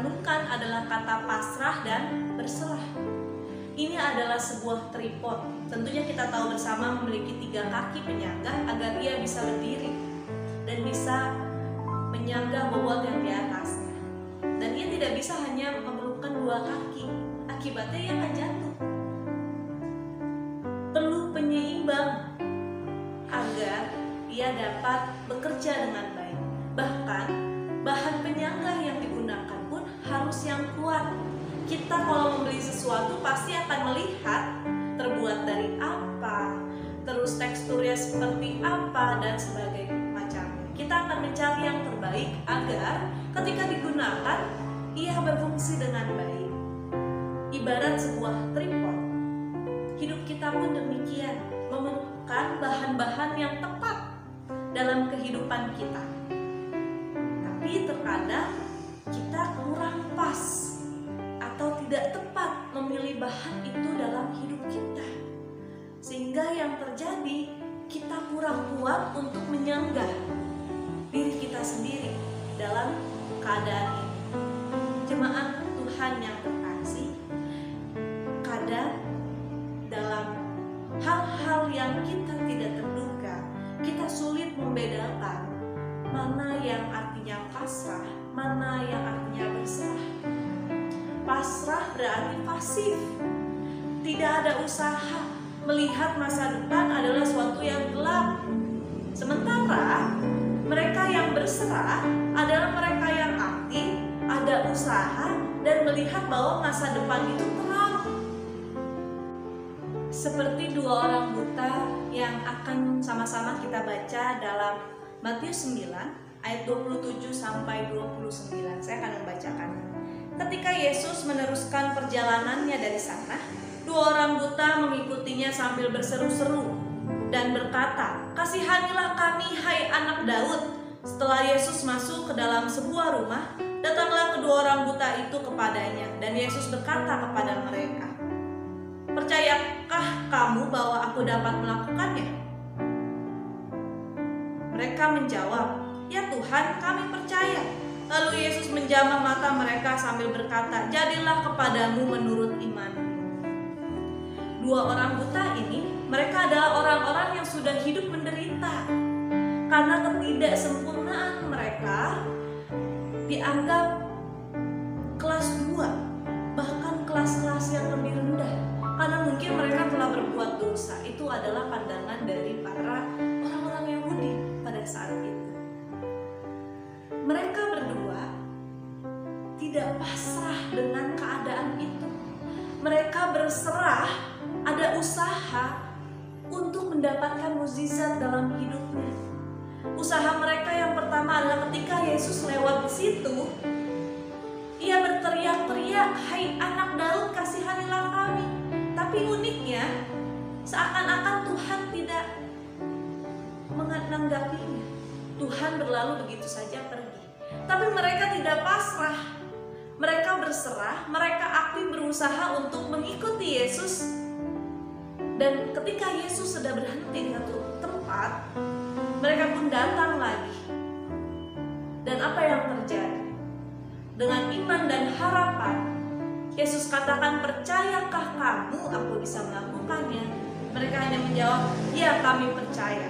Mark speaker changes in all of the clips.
Speaker 1: cantumkan adalah kata pasrah dan berserah. Ini adalah sebuah tripod. Tentunya kita tahu bersama memiliki 3 kaki penyangga agar ia bisa berdiri dan bisa menyangga bobot yang di atasnya. Dan ia tidak bisa hanya memerlukan 2 kaki, akibatnya ia akan jatuh. Perlu penyeimbang agar ia dapat bekerja dengan baik. Bahkan bahan penyangga yang digunakan pun harus yang kuat. Kita kalau membeli sesuatu pasti akan melihat terbuat dari apa, terus teksturnya seperti apa, dan sebagainya macamnya. Kita akan mencari yang terbaik agar ketika digunakan ia berfungsi dengan baik. Ibarat sebuah tripod, hidup kita pun demikian, memerlukan bahan-bahan yang tepat dalam kehidupan kita. Tapi terkadang kita kurang pas atau tidak tepat memilih bahan itu dalam hidup kita, sehingga yang terjadi kita kurang kuat untuk menyanggah diri kita sendiri dalam keadaan ini. Jemaat Tuhan yang terkasih, kadang dalam hal-hal yang kita tidak terduga, kita sulit membedakan mana yang artinya pasrah, mana yang artinya berserah. Pasrah berarti pasif, tidak ada usaha, melihat masa depan adalah suatu yang gelap. Sementara mereka yang berserah adalah mereka yang aktif, ada usaha, dan melihat bahwa masa depan itu terang. Seperti 2 orang buta yang akan sama-sama kita baca dalam Matius 9 ayat 27 sampai 29. Saya akan membacakannya. Ketika Yesus meneruskan perjalanannya dari sana, 2 orang buta mengikutinya sambil berseru-seru dan berkata, "Kasihanilah kami, hai anak Daud." Setelah Yesus masuk ke dalam sebuah rumah, datanglah kedua orang buta itu kepadanya, dan Yesus berkata kepada mereka, "Percayakah kamu bahwa aku dapat melakukannya?" Mereka menjawab, "Ya Tuhan, kami percaya." Lalu Yesus menjamah mata mereka sambil berkata, "Jadilah kepadamu menurut imanmu." 2 orang buta ini, mereka adalah orang-orang yang sudah hidup menderita. Karena ketidaksempurnaan mereka dianggap kelas 2, bahkan kelas-kelas yang lebih rendah. Karena mungkin mereka telah berbuat dosa. Itu adalah pandangan dari para orang-orang Yahudi pada saat itu. Mereka berdua tidak pasrah dengan keadaan itu. Mereka berserah, ada usaha untuk mendapatkan mukjizat dalam hidupnya. Usaha mereka yang pertama adalah ketika Yesus lewat di situ, ia berteriak-teriak, "Hai anak Daud, kasihanilah kami." Tapi uniknya, seakan-akan Tuhan tidak menanggapinya. Tuhan berlalu begitu saja pergi. Tapi mereka tidak pasrah. Mereka berserah, mereka aktif berusaha untuk mengikuti Yesus. Dan ketika Yesus sudah berhenti di satu tempat, mereka pun datang lagi. Dan apa yang terjadi? Dengan iman dan harapan, Yesus katakan, "Percayakah kamu aku bisa melakukannya?" Mereka hanya menjawab, "Ya, kami percaya."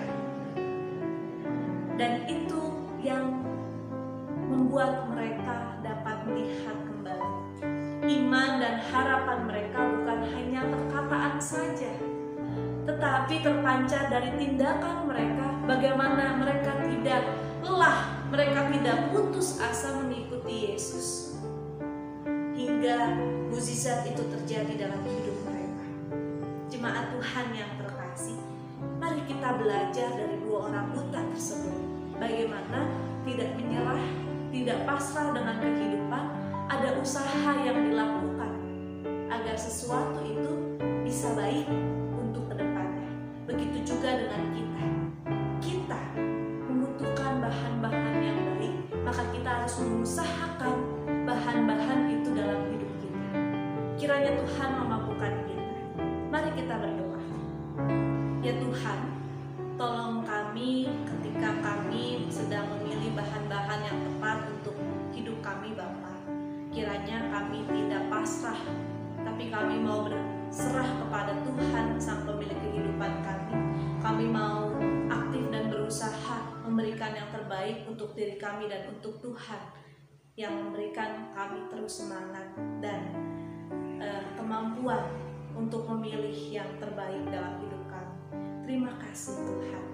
Speaker 1: Dan itu yang membuat mereka dapat melihat kembali. Iman dan harapan mereka bukan hanya perkataan saja, tetapi terpancar dari tindakan mereka, bagaimana mereka tidak lelah, mereka tidak putus asa mengikuti Yesus. Hingga mukjizat itu terjadi dalam hidup mereka. Jemaat Tuhan yang terkasih, mari kita belajar dari 2 orang buta tersebut. Bagaimana tidak menyerah, tidak pasrah dengan kehidupan, ada usaha yang dilakukan agar sesuatu itu bisa baik untuk kedepannya. Begitu juga dengan kita. Kita membutuhkan bahan-bahan yang baik, maka kita harus mengusahakan bahan-bahan itu dalam hidup kita. Kiranya Tuhan memampukan kita. Mari kita berdoa. Ya Tuhan, tolong kami ketika kami sedang memilih bahan-bahan yang tepat untuk hidup kami, Bapa. Kiranya kami mau berserah kepada Tuhan, Sang Pemilik kehidupan kami. Kami mau aktif dan berusaha memberikan yang terbaik untuk diri kami dan untuk Tuhan, yang memberikan kami terus semangat dan kemampuan untuk memilih yang terbaik dalam hidup kami. Terima kasih Tuhan.